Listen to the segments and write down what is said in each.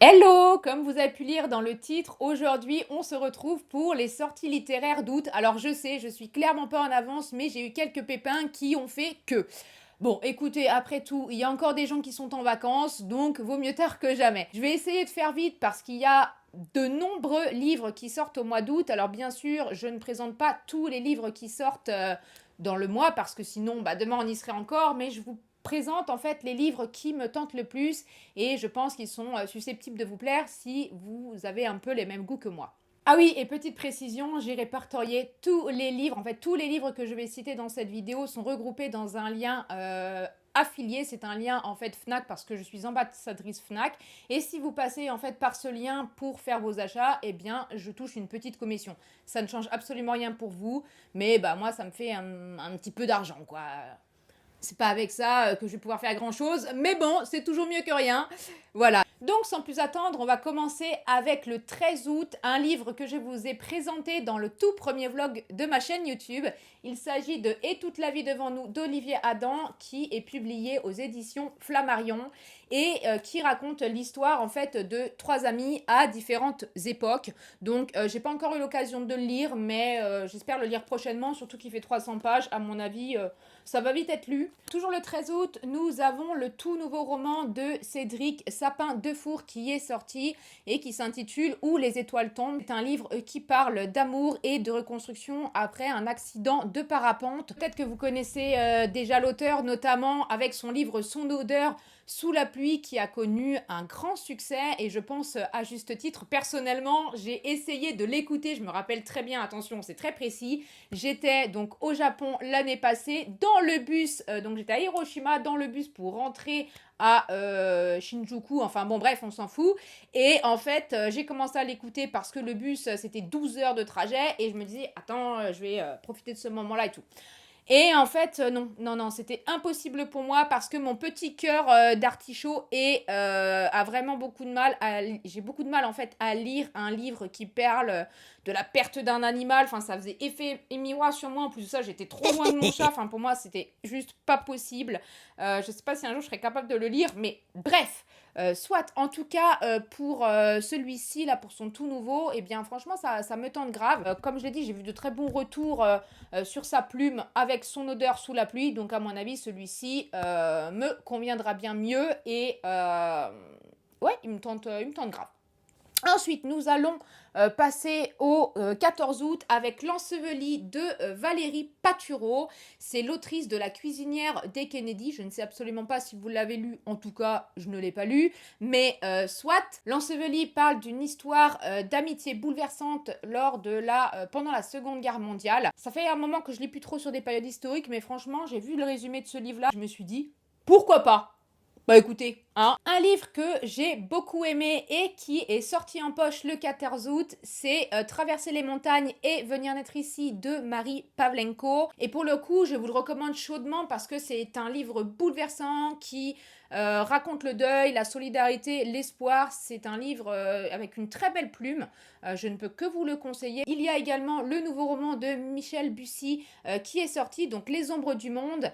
Hello! Comme vous avez pu lire dans le titre, aujourd'hui on se retrouve pour les sorties littéraires d'août. Alors je sais, je suis clairement pas en avance, mais j'ai eu quelques pépins qui ont fait que. Bon, écoutez, après tout, il y a encore des gens qui sont en vacances, donc vaut mieux tard que jamais. Je vais essayer de faire vite parce qu'il y a de nombreux livres qui sortent au mois d'août. Alors bien sûr, je ne présente pas tous les livres qui sortent dans le mois parce que sinon, demain on y serait encore, mais je vous présente en fait les livres qui me tentent le plus et je pense qu'ils sont susceptibles de vous plaire si vous avez un peu les mêmes goûts que moi. Ah oui, et petite précision, j'ai répertorié tous les livres. En fait, tous les livres que je vais citer dans cette vidéo sont regroupés dans un lien affilié. C'est un lien en fait Fnac parce que je suis ambassadrice Fnac. Et si vous passez en fait par ce lien pour faire vos achats, eh bien, je touche une petite commission. Ça ne change absolument rien pour vous, mais moi, ça me fait un petit peu d'argent, quoi. C'est pas avec ça que je vais pouvoir faire grand chose, mais bon, c'est toujours mieux que rien. Voilà. Donc sans plus attendre, on va commencer avec le 13 août, un livre que je vous ai présenté dans le tout premier vlog de ma chaîne YouTube. Il s'agit de Et toute la vie devant nous d'Olivier Adam, qui est publié aux éditions Flammarion et qui raconte l'histoire en fait de trois amis à différentes époques. Donc j'ai pas encore eu l'occasion de le lire, mais j'espère le lire prochainement, surtout qu'il fait 300 pages. À mon avis, ça va vite être lu. Toujours le 13 août, nous avons le tout nouveau roman de Cédric Sapin-Defour qui est sorti et qui s'intitule Où les étoiles tombent. C'est un livre qui parle d'amour et de reconstruction après un accident de parapente. Peut-être que vous connaissez déjà l'auteur, notamment avec son livre Son odeur sous la pluie qui a connu un grand succès et je pense à juste titre. Personnellement, j'ai essayé de l'écouter, je me rappelle très bien, attention, c'est très précis. J'étais donc au Japon l'année passée dans le bus, donc j'étais à Hiroshima dans le bus pour rentrer à Shinjuku, enfin bon bref on s'en fout, et en fait j'ai commencé à l'écouter parce que le bus c'était 12 heures de trajet et je me disais attends je vais profiter de ce moment là et tout. Et en fait, non, c'était impossible pour moi parce que mon petit cœur d'artichaut a vraiment beaucoup de mal. J'ai beaucoup de mal en fait à lire un livre qui parle de la perte d'un animal. Enfin, ça faisait effet émiroir sur moi. En plus de ça, j'étais trop loin de mon chat. Enfin, pour moi, c'était juste pas possible. Je sais pas si un jour je serais capable de le lire, mais bref. Soit, en tout cas, pour celui-ci, là, pour son tout nouveau, eh bien, franchement, ça me tente grave. Comme je l'ai dit, j'ai vu de très bons retours sur sa plume avec son odeur sous la pluie. Donc, à mon avis, celui-ci me conviendra bien mieux. Et ouais, il me tente grave. Ensuite, nous allons passer au 14 août avec L'Enseveli de Valérie Patureau. C'est l'autrice de La cuisinière des Kennedy. Je ne sais absolument pas si vous l'avez lu, en tout cas, je ne l'ai pas lu. Mais soit, L'Enseveli parle d'une histoire d'amitié bouleversante pendant la Seconde Guerre mondiale. Ça fait un moment que je lis plus trop sur des périodes historiques, mais franchement, j'ai vu le résumé de ce livre-là. Je me suis dit, pourquoi pas? Bah écoutez, hein. Un livre que j'ai beaucoup aimé et qui est sorti en poche le 14 août, c'est Traverser les montagnes et venir naître ici de Marie Pavlenko. Et pour le coup, je vous le recommande chaudement parce que c'est un livre bouleversant qui raconte le deuil, la solidarité, l'espoir. C'est un livre avec une très belle plume. Je ne peux que vous le conseiller. Il y a également le nouveau roman de Michel Bussy qui est sorti, donc Les ombres du monde.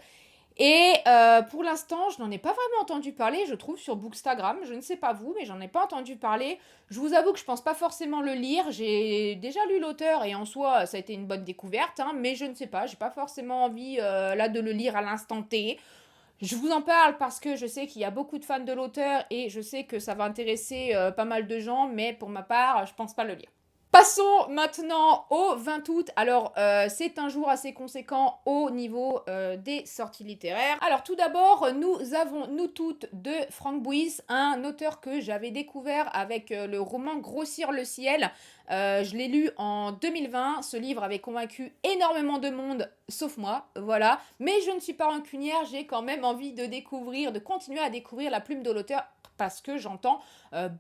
Et pour l'instant, je n'en ai pas vraiment entendu parler, je trouve, sur Bookstagram. Je ne sais pas vous, mais j'en ai pas entendu parler. Je vous avoue que je pense pas forcément le lire. J'ai déjà lu l'auteur et en soi, ça a été une bonne découverte. Hein, mais je ne sais pas, j'ai pas forcément envie là de le lire à l'instant T. Je vous en parle parce que je sais qu'il y a beaucoup de fans de l'auteur et je sais que ça va intéresser pas mal de gens. Mais pour ma part, je pense pas le lire. Passons maintenant au 20 août. Alors, c'est un jour assez conséquent au niveau des sorties littéraires. Alors, tout d'abord, nous avons Nous toutes de Franck Bouis, un auteur que j'avais découvert avec le roman Grossir le ciel. Je l'ai lu en 2020. Ce livre avait convaincu énormément de monde, sauf moi, voilà. Mais je ne suis pas rancunière, j'ai quand même envie de continuer à découvrir la plume de l'auteur parce que j'entends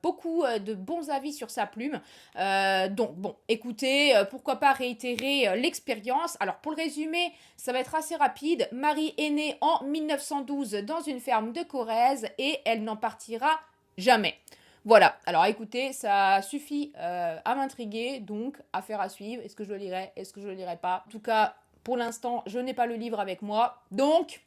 beaucoup de bons avis sur sa plume. Donc bon, écoutez, pourquoi pas réitérer l'expérience. Alors pour le résumer, ça va être assez rapide. Marie est née en 1912 dans une ferme de Corrèze et elle n'en partira jamais. Voilà, alors écoutez, ça suffit à m'intriguer, donc affaire à suivre. Est-ce que je le lirai? Est-ce que je le lirai pas? En tout cas, pour l'instant, je n'ai pas le livre avec moi, donc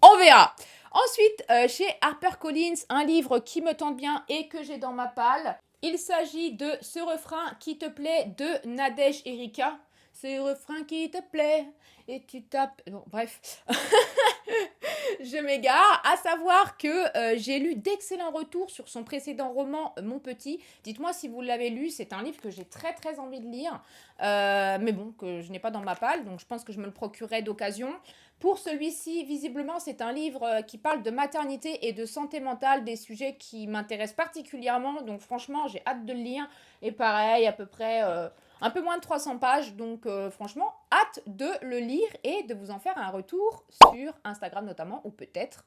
On verra. Ensuite, chez HarperCollins, un livre qui me tente bien et que j'ai dans ma palle. Il s'agit de Ce refrain qui te plaît de Nadège Erika. Ce refrain qui te plaît et tu tapes... Bon, bref. Je m'égare, à savoir que j'ai lu d'excellents retours sur son précédent roman Mon Petit. Dites-moi si vous l'avez lu, c'est un livre que j'ai très très envie de lire, mais bon, que je n'ai pas dans ma palle, donc je pense que je me le procurerai d'occasion. Pour celui-ci, visiblement, c'est un livre qui parle de maternité et de santé mentale, des sujets qui m'intéressent particulièrement, donc franchement, j'ai hâte de le lire. Et pareil, à peu près un peu moins de 300 pages, donc franchement, hâte de le lire et de vous en faire un retour sur Instagram notamment, ou peut-être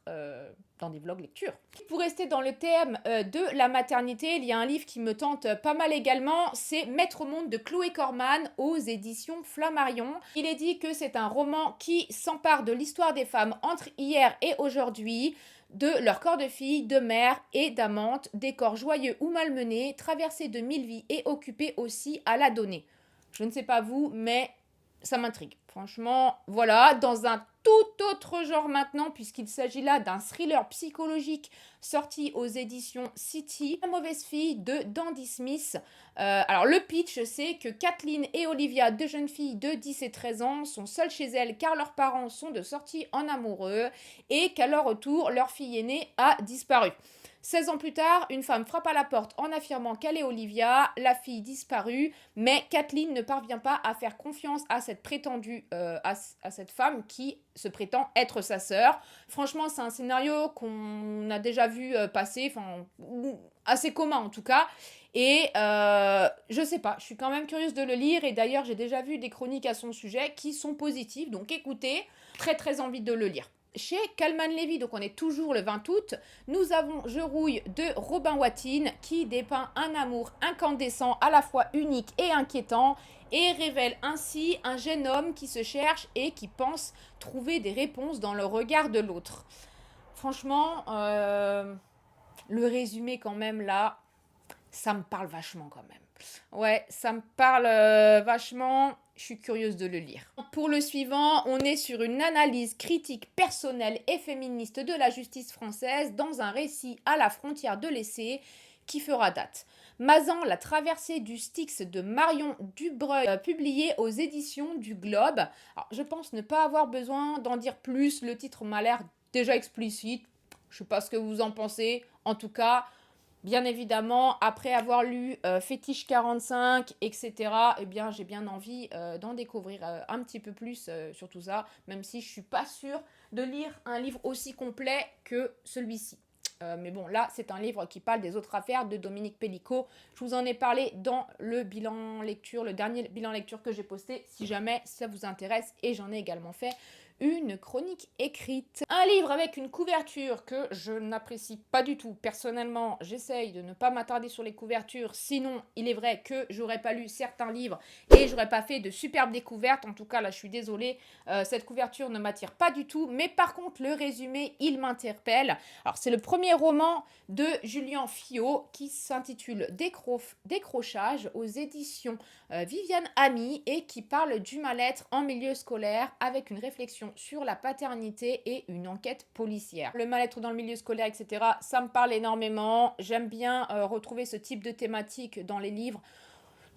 dans des vlogs lecture. Pour rester dans le thème de la maternité, il y a un livre qui me tente pas mal également, c'est Maître au monde de Chloé Corman aux éditions Flammarion. Il est dit que c'est un roman qui s'empare de l'histoire des femmes entre hier et aujourd'hui, de leur corps de fille, de mère et d'amante, des corps joyeux ou malmenés, traversés de mille vies et occupés aussi à la donnée. Je ne sais pas vous, mais ça m'intrigue. Franchement, voilà, dans un tout autre genre maintenant, puisqu'il s'agit là d'un thriller psychologique sorti aux éditions City, La mauvaise fille de Dandy Smith. Alors le pitch, c'est que Kathleen et Olivia, deux jeunes filles de 10 et 13 ans, sont seules chez elles car leurs parents sont de sortie en amoureux et qu'à leur retour, leur fille aînée a disparu. 16 ans plus tard, une femme frappe à la porte en affirmant qu'elle est Olivia, la fille disparue, mais Kathleen ne parvient pas à faire confiance à cette prétendue, à cette femme qui se prétend être sa sœur. Franchement, c'est un scénario qu'on a déjà vu passer, enfin, assez commun en tout cas. Et je sais pas, je suis quand même curieuse de le lire et d'ailleurs j'ai déjà vu des chroniques à son sujet qui sont positives, donc écoutez, très très envie de le lire. Chez Calman Levy, donc on est toujours le 20 août, nous avons Je rouille de Robin Watine qui dépeint un amour incandescent à la fois unique et inquiétant et révèle ainsi un jeune homme qui se cherche et qui pense trouver des réponses dans le regard de l'autre. Franchement, le résumé quand même là, ça me parle vachement quand même. Ouais, ça me parle vachement. Je suis curieuse de le lire. Pour le suivant, on est sur une analyse critique personnelle et féministe de la justice française dans un récit à la frontière de l'essai qui fera date. Mazan, la traversée du Styx de Marion Dubreuil, publié aux éditions du Globe. Alors, je pense ne pas avoir besoin d'en dire plus, le titre m'a l'air déjà explicite. Je sais pas ce que vous en pensez. En tout cas, bien évidemment, après avoir lu Fétiche 45, etc., eh bien, j'ai bien envie d'en découvrir un petit peu plus sur tout ça, même si je ne suis pas sûre de lire un livre aussi complet que celui-ci. Mais bon, là, c'est un livre qui parle des autres affaires de Dominique Pellicot. Je vous en ai parlé dans le bilan lecture, le dernier bilan lecture que j'ai posté, si jamais ça vous intéresse. Et j'en ai également fait une chronique écrite. Un livre avec une couverture que je n'apprécie pas du tout. Personnellement, j'essaye de ne pas m'attarder sur les couvertures. Sinon, il est vrai que j'aurais pas lu certains livres et j'aurais pas fait de superbes découvertes. En tout cas, là, je suis désolée. Cette couverture ne m'attire pas du tout. Mais par contre, le résumé, il m'interpelle. Alors, c'est le premier roman de Julien Fiot qui s'intitule Décrochage aux éditions Viviane Ami et qui parle du mal-être en milieu scolaire avec une réflexion sur la paternité et une enquête policière. Le mal-être dans le milieu scolaire, etc., ça me parle énormément. J'aime bien retrouver ce type de thématique dans les livres.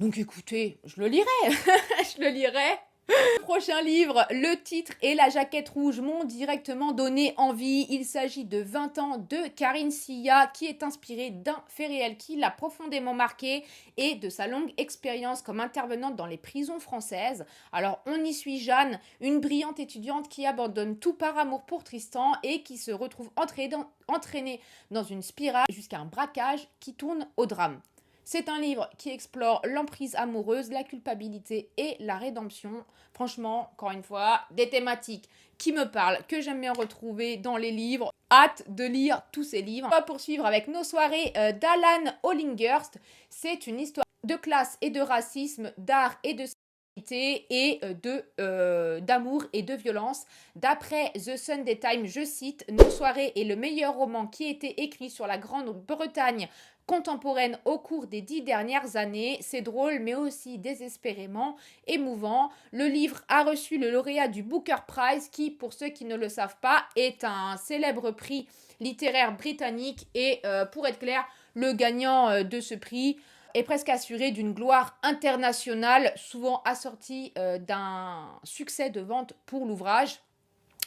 Donc écoutez, je le lirai. Je le lirai. Le prochain livre, le titre et la jaquette rouge m'ont directement donné envie. Il s'agit de 20 ans de Karine Silla qui est inspiré d'un fait réel qui l'a profondément marqué et de sa longue expérience comme intervenante dans les prisons françaises. Alors on y suit Jeanne, une brillante étudiante qui abandonne tout par amour pour Tristan et qui se retrouve entraînée dans une spirale jusqu'à un braquage qui tourne au drame. C'est un livre qui explore l'emprise amoureuse, la culpabilité et la rédemption. Franchement, encore une fois, des thématiques qui me parlent, que j'aime bien retrouver dans les livres. Hâte de lire tous ces livres. On va poursuivre avec Nos soirées d'Alan Hollinghurst. C'est une histoire de classe et de racisme, d'art et de et d'amour et de violence. D'après The Sunday Times, je cite, Nos soirées est le meilleur roman qui ait été écrit sur la Grande-Bretagne contemporaine au cours des 10 dernières années. C'est drôle, mais aussi désespérément émouvant. Le livre a reçu le lauréat du Booker Prize, qui, pour ceux qui ne le savent pas, est un célèbre prix littéraire britannique. Et pour être clair, le gagnant de ce prix est presque assuré d'une gloire internationale, souvent assortie d'un succès de vente pour l'ouvrage.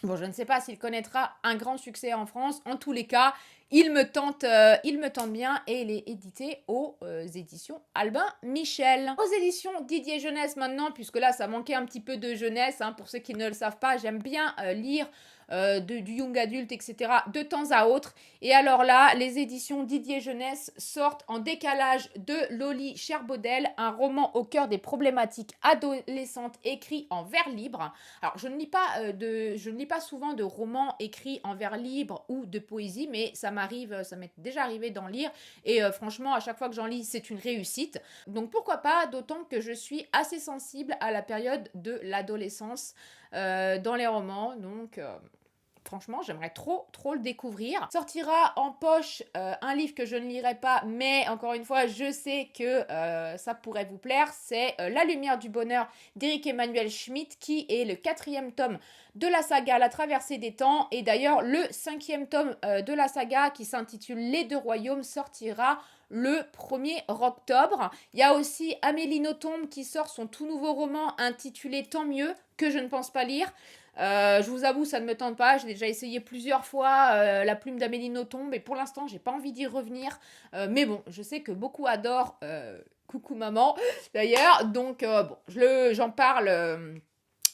Bon, je ne sais pas s'il connaîtra un grand succès en France. En tous les cas, il me tente bien et il est édité aux éditions Albin Michel. Aux éditions Didier Jeunesse maintenant, puisque là, ça manquait un petit peu de jeunesse. Hein, pour ceux qui ne le savent pas, j'aime bien lire du young adulte, etc. de temps à autre. Et alors là, les éditions Didier Jeunesse sortent en décalage de Loli Cherbaudel, un roman au cœur des problématiques adolescentes écrit en vers libre. Alors, je ne lis pas souvent de romans écrits en vers libre ou de poésie, mais ça m'est déjà arrivé d'en lire. Et franchement, à chaque fois que j'en lis, c'est une réussite. Donc pourquoi pas, d'autant que je suis assez sensible à la période de l'adolescence dans les romans. Donc franchement, j'aimerais trop le découvrir. Sortira en poche un livre que je ne lirai pas, mais encore une fois, je sais que ça pourrait vous plaire. C'est La lumière du bonheur d'Éric Emmanuel Schmitt, qui est le 4e tome de la saga La traversée des temps. Et d'ailleurs, le 5e tome de la saga, qui s'intitule Les deux royaumes, sortira le 1er octobre. Il y a aussi Amélie Nothomb qui sort son tout nouveau roman intitulé Tant mieux, que je ne pense pas lire. Je vous avoue, ça ne me tente pas. J'ai déjà essayé plusieurs fois La plume d'Amélie Nothomb, et pour l'instant, j'ai pas envie d'y revenir. Mais bon, je sais que beaucoup adorent. Coucou maman, d'ailleurs. Donc bon, j'en parle.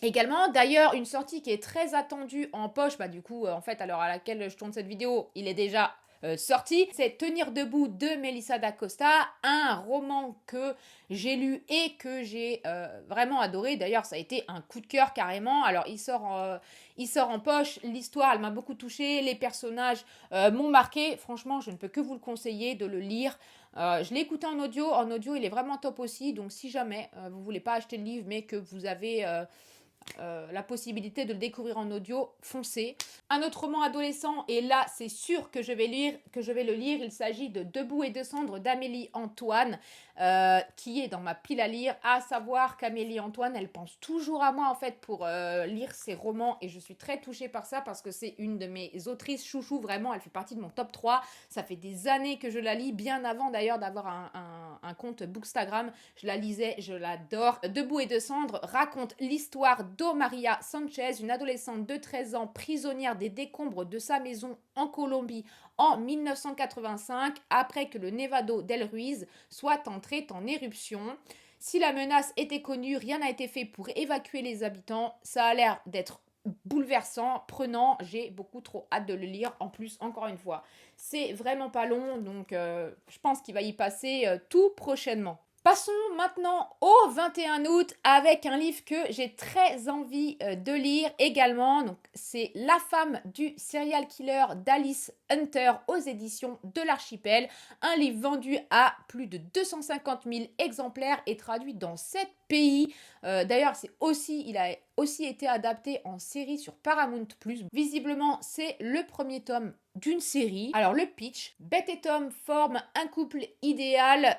Également, d'ailleurs, une sortie qui est très attendue en poche, bah du coup, en fait, à l'heure à laquelle je tourne cette vidéo, il est déjà sorti. C'est Tenir debout de Melissa d'Acosta, un roman que j'ai lu et que j'ai vraiment adoré. D'ailleurs, ça a été un coup de cœur carrément. Alors, il sort en poche. L'histoire, elle m'a beaucoup touchée. Les personnages m'ont marqué. Franchement, je ne peux que vous le conseiller de le lire. Je l'ai écouté en audio. En audio, il est vraiment top aussi. Donc, si jamais vous voulez pas acheter le livre, mais que vous avez la possibilité de le découvrir en audio, foncez. Un autre roman adolescent, et là c'est sûr que je vais le lire, il s'agit de Debout et de cendres d'Amélie Antoine, qui est dans ma pile à lire, à savoir qu'Amélie Antoine, elle pense toujours à moi en fait pour lire ses romans, et je suis très touchée par ça parce que c'est une de mes autrices chouchou, vraiment, elle fait partie de mon top 3. Ça fait des années que je la lis, bien avant d'ailleurs d'avoir un compte Bookstagram. Je la lisais, je l'adore. Debout et de cendres raconte l'histoire d'Omaria Sanchez, une adolescente de 13 ans prisonnière des décombres de sa maison en Colombie en 1985, après que le Nevado del Ruiz soit entré en éruption. Si la menace était connue, rien n'a été fait pour évacuer les habitants. Ça a l'air d'être bouleversant, prenant, j'ai beaucoup trop hâte de le lire. En plus, encore une fois, c'est vraiment pas long, donc je pense qu'il va y passer tout prochainement. Passons maintenant au 21 août avec un livre que j'ai très envie de lire également. Donc, c'est La femme du serial killer d'Alice Hunter aux éditions de l'Archipel. Un livre vendu à plus de 250 000 exemplaires et traduit dans 7 pays. D'ailleurs, il a aussi été adapté en série sur Paramount+. Visiblement, c'est le premier tome d'une série. Alors le pitch, Beth et Tom forment un couple idéal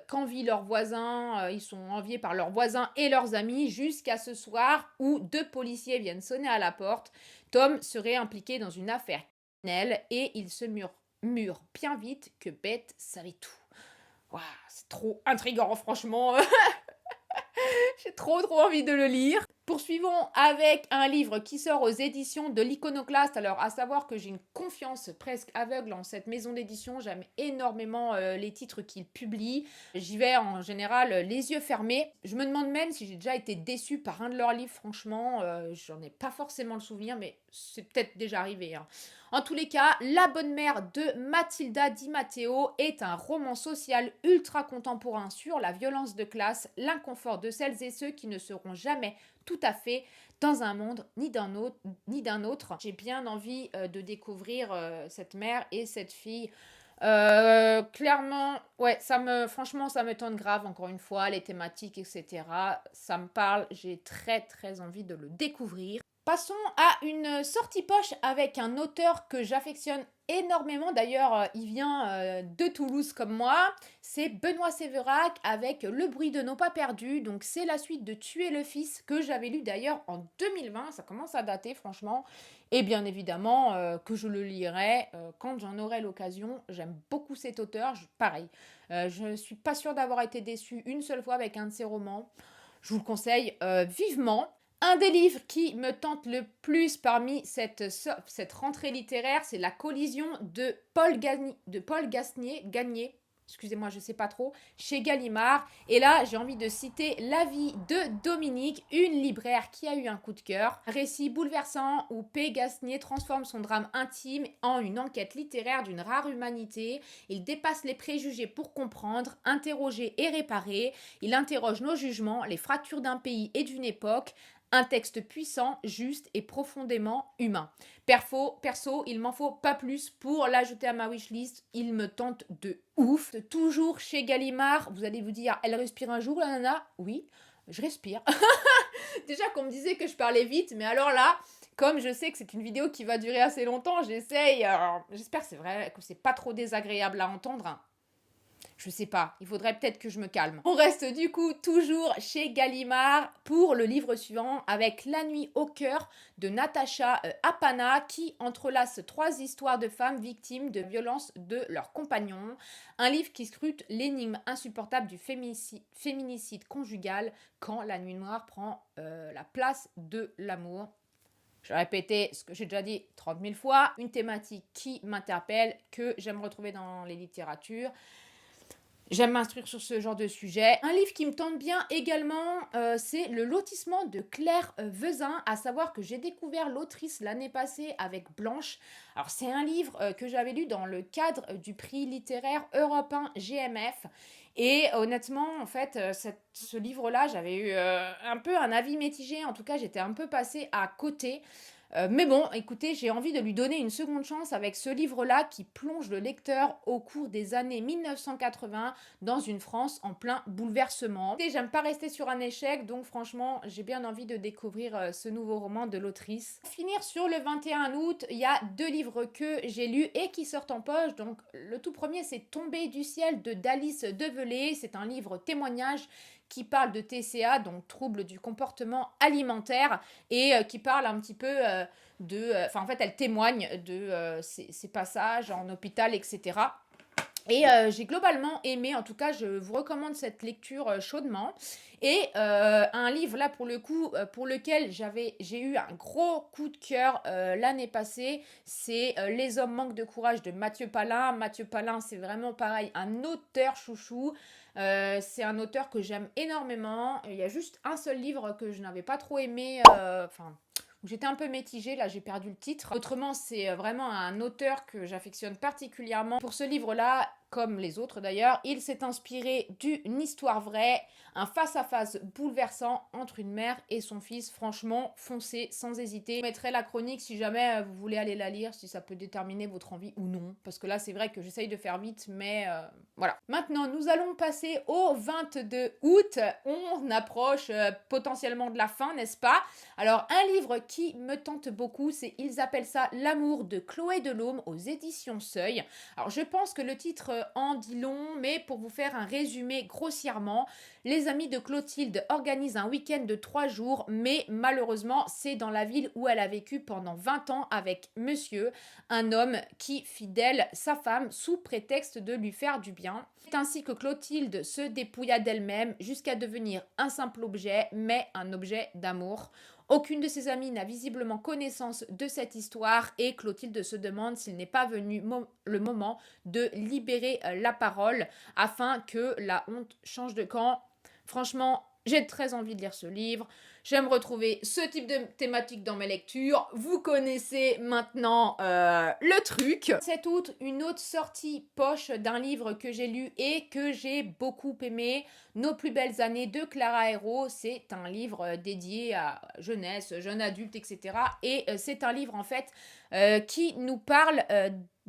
qu'envient leurs voisins, ils sont enviés par leurs voisins et leurs amis jusqu'à ce soir où 2 policiers viennent sonner à la porte. Tom serait impliqué dans une affaire criminelle et il se murmure bien vite que Beth savait tout. Waouh, c'est trop intriguant franchement. J'ai trop envie de le lire. Poursuivons avec un livre qui sort aux éditions de l'Iconoclaste. Alors, à savoir que j'ai une confiance presque aveugle en cette maison d'édition. J'aime énormément les titres qu'ils publient. J'y vais en général les yeux fermés. Je me demande même si j'ai déjà été déçue par un de leurs livres. Franchement, j'en ai pas forcément le souvenir, mais c'est peut-être déjà arrivé. Hein. En tous les cas, La bonne mère de Matilda Di Matteo est un roman social ultra contemporain sur la violence de classe, l'inconfort de celles et ceux qui ne seront jamais tout à fait dans un monde ni d'un autre. J'ai bien envie de découvrir cette mère et cette fille. Clairement, ouais, franchement, ça me tente grave, encore une fois, les thématiques, etc. Ça me parle, j'ai très envie de le découvrir. Passons à une sortie poche avec un auteur que j'affectionne énormément. D'ailleurs, il vient de Toulouse comme moi. C'est Benoît Sévérac avec Le bruit de nos pas perdus. Donc, c'est la suite de Tuer le fils que j'avais lu d'ailleurs en 2020. Ça commence à dater, franchement. Et bien évidemment que je le lirai quand j'en aurai l'occasion. J'aime beaucoup cet auteur. Pareil, je ne suis pas sûre d'avoir été déçue une seule fois avec un de ses romans. Je vous le conseille vivement. Un des livres qui me tente le plus parmi cette rentrée littéraire, c'est La collision de Paul Gagné, excusez-moi, je ne sais pas trop, chez Gallimard. Et là, j'ai envie de citer La vie de Dominique, une libraire qui a eu un coup de cœur. Un récit bouleversant où P. Gasnier transforme son drame intime en une enquête littéraire d'une rare humanité. Il dépasse les préjugés pour comprendre, interroger et réparer. Il interroge nos jugements, les fractures d'un pays et d'une époque. Un texte puissant, juste et profondément humain. Perso, il m'en faut pas plus pour l'ajouter à ma wishlist. Il me tente de ouf. Toujours chez Gallimard, vous allez vous dire, elle respire un jour la nana? Oui, je respire. Déjà qu'on me disait que je parlais vite, mais alors là, comme je sais que c'est une vidéo qui va durer assez longtemps, j'essaye. J'espère que c'est vrai, que c'est pas trop désagréable à entendre, hein. Je sais pas, il faudrait peut-être que je me calme. On reste du coup toujours chez Gallimard pour le livre suivant avec La nuit au cœur de Natacha Apana qui entrelace 3 histoires de femmes victimes de violences de leurs compagnons. Un livre qui scrute l'énigme insupportable du féminicide conjugal quand la nuit noire prend la place de l'amour. Je vais répéter ce que j'ai déjà dit 30 000 fois, une thématique qui m'interpelle, que j'aime retrouver dans les littératures. J'aime m'instruire sur ce genre de sujet. Un livre qui me tente bien également, c'est Le lotissement de Claire Vezin, à savoir que j'ai découvert l'autrice l'année passée avec Blanche. Alors c'est un livre que j'avais lu dans le cadre du prix littéraire Europe 1 GMF. Et honnêtement, en fait, ce livre-là, j'avais eu un peu un avis mitigé. En tout cas, j'étais un peu passée à côté. Mais bon, écoutez, j'ai envie de lui donner une seconde chance avec ce livre-là qui plonge le lecteur au cours des années 1980 dans une France en plein bouleversement. Et j'aime pas rester sur un échec, donc franchement, j'ai bien envie de découvrir ce nouveau roman de l'autrice. Pour finir sur le 21 août, il y a 2 livres que j'ai lus et qui sortent en poche. Donc le tout premier, c'est Tombé du ciel de Dalice Develay. C'est un livre témoignage qui parle de TCA, donc trouble du comportement alimentaire, et qui parle un petit peu en fait, elle témoigne de ses passages en hôpital, etc. Et j'ai globalement aimé, en tout cas je vous recommande cette lecture chaudement. Et un livre là pour le coup pour lequel j'ai eu un gros coup de cœur l'année passée, c'est Les hommes manquent de courage de Mathieu Palin. Mathieu Palin, c'est vraiment pareil, un auteur chouchou. C'est un auteur que j'aime énormément. Il y a juste un seul livre que je n'avais pas trop aimé, où j'étais un peu mitigée, là j'ai perdu le titre. Autrement, c'est vraiment un auteur que j'affectionne particulièrement. Pour ce livre-là, comme les autres d'ailleurs, il s'est inspiré d'une histoire vraie, un face-à-face bouleversant entre une mère et son fils. Franchement, foncez sans hésiter. Je mettrai la chronique si jamais vous voulez aller la lire, si ça peut déterminer votre envie ou non. Parce que là, c'est vrai que j'essaye de faire vite, mais voilà. Maintenant, nous allons passer au 22 août. On approche potentiellement de la fin, n'est-ce pas? Alors, un livre qui me tente beaucoup, c'est Ils appellent ça L'amour de Chloé Delhomme aux éditions Seuil. Alors, je pense que le titre en dit long, mais pour vous faire un résumé grossièrement, les amis de Clotilde organisent un week-end de 3 jours, mais malheureusement, c'est dans la ville où elle a vécu pendant 20 ans avec monsieur, un homme qui fidèle sa femme sous prétexte de lui faire du bien. C'est ainsi que Clotilde se dépouilla d'elle-même jusqu'à devenir un simple objet, mais un objet d'amour. Aucune de ses amies n'a visiblement connaissance de cette histoire et Clotilde se demande s'il n'est pas venu le moment de libérer la parole afin que la honte change de camp. Franchement, j'ai très envie de lire ce livre. J'aime retrouver ce type de thématique dans mes lectures. Vous connaissez maintenant le truc. 7 août, une autre sortie poche d'un livre que j'ai lu et que j'ai beaucoup aimé. Nos plus belles années de Clara Hérault. C'est un livre dédié à jeunesse, jeunes adultes, etc. Et c'est un livre en fait qui nous parle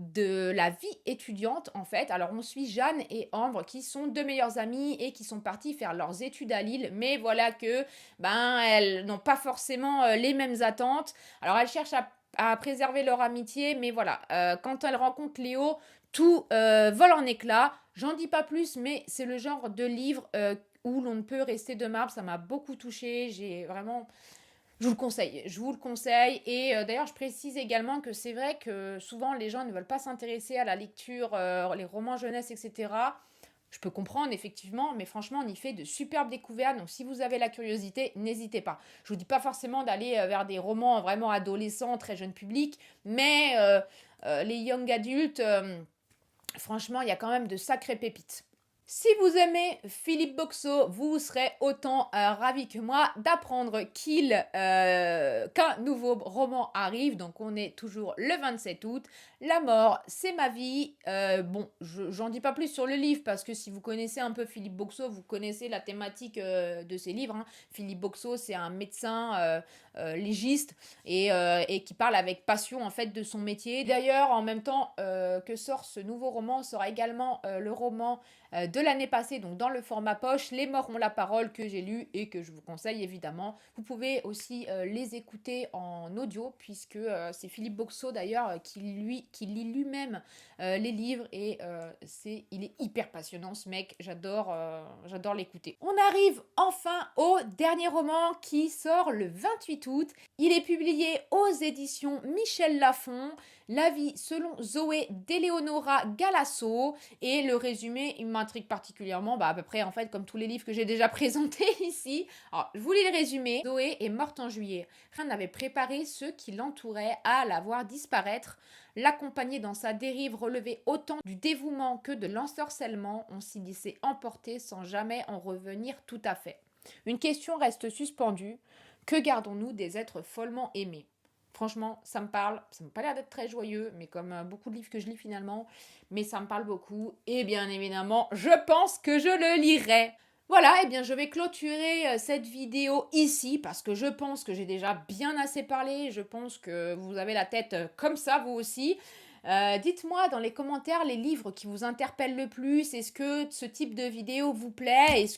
de la vie étudiante en fait. Alors on suit Jeanne et Ambre qui sont deux meilleures amies et qui sont parties faire leurs études à Lille, mais voilà que elles n'ont pas forcément les mêmes attentes. Alors elles cherchent à préserver leur amitié, mais voilà, quand elles rencontrent Léo, tout vole en éclats. J'en dis pas plus, mais c'est le genre de livre où l'on ne peut rester de marbre. Ça m'a beaucoup touchée. J'ai vraiment je vous le conseille. Et d'ailleurs, je précise également que c'est vrai que souvent les gens ne veulent pas s'intéresser à la lecture, les romans jeunesse, etc. Je peux comprendre effectivement, mais franchement, on y fait de superbes découvertes. Donc, si vous avez la curiosité, n'hésitez pas. Je vous dis pas forcément d'aller vers des romans vraiment adolescents, très jeune public, mais les young adultes, franchement, il y a quand même de sacrées pépites. Si vous aimez Philippe Boxeau, vous serez autant ravi que moi d'apprendre qu'un nouveau roman arrive. Donc on est toujours le 27 août. La mort, c'est ma vie. J'en dis pas plus sur le livre parce que si vous connaissez un peu Philippe Boxeau, vous connaissez la thématique de ses livres. Hein. Philippe Boxeau, c'est un médecin légiste et qui parle avec passion en fait de son métier. D'ailleurs, en même temps que sort ce nouveau roman, sera également le roman de l'année passée, donc dans le format poche, Les morts ont la parole, que j'ai lu et que je vous conseille évidemment. Vous pouvez aussi les écouter en audio, puisque c'est Philippe Boxeau d'ailleurs qui lit lui-même les livres et il est hyper passionnant ce mec, j'adore l'écouter. On arrive enfin au dernier roman qui sort le 28 août. Il est publié aux éditions Michel Lafon, La vie selon Zoé d'Eleonora Galasso, et le résumé, il m'intrigue particulièrement, à peu près en fait comme tous les livres que j'ai déjà présentés ici. Alors, je vous lis le résumé. Zoé est morte en juillet. Rien n'avait préparé ceux qui l'entouraient à la voir disparaître. L'accompagner dans sa dérive relevait autant du dévouement que de l'ensorcellement. On s'y laissait emporter sans jamais en revenir tout à fait. Une question reste suspendue. Que gardons-nous des êtres follement aimés ? Franchement, ça me parle. Ça m'a pas l'air d'être très joyeux, mais comme beaucoup de livres que je lis finalement, mais ça me parle beaucoup. Et bien évidemment, je pense que je le lirai. Voilà, et bien je vais clôturer cette vidéo ici parce que je pense que j'ai déjà bien assez parlé. Je pense que vous avez la tête comme ça, vous aussi. Dites-moi dans les commentaires les livres qui vous interpellent le plus. Est-ce que ce type de vidéo vous plaît ? Est-ce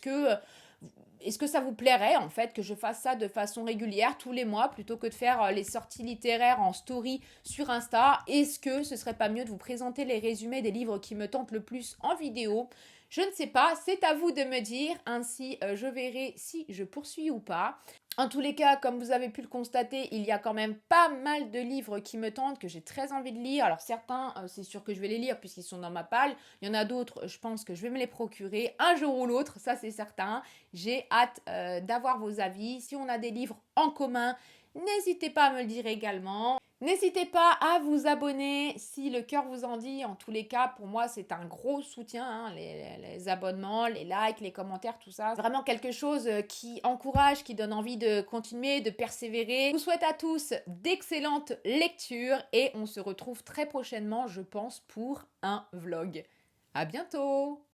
que ça vous plairait en fait que je fasse ça de façon régulière tous les mois plutôt que de faire les sorties littéraires en story sur Insta? Est-ce que ce serait pas mieux de vous présenter les résumés des livres qui me tentent le plus en vidéo? Je ne sais pas, c'est à vous de me dire, ainsi je verrai si je poursuis ou pas. En tous les cas, comme vous avez pu le constater, il y a quand même pas mal de livres qui me tentent, que j'ai très envie de lire. Alors certains, c'est sûr que je vais les lire puisqu'ils sont dans ma palle. Il y en a d'autres, je pense que je vais me les procurer un jour ou l'autre, ça c'est certain. J'ai hâte d'avoir vos avis. Si on a des livres en commun, n'hésitez pas à me le dire également. N'hésitez pas à vous abonner si le cœur vous en dit. En tous les cas, pour moi, c'est un gros soutien. Hein, les abonnements, les likes, les commentaires, tout ça. C'est vraiment quelque chose qui encourage, qui donne envie de continuer, de persévérer. Je vous souhaite à tous d'excellentes lectures et on se retrouve très prochainement, je pense, pour un vlog. À bientôt!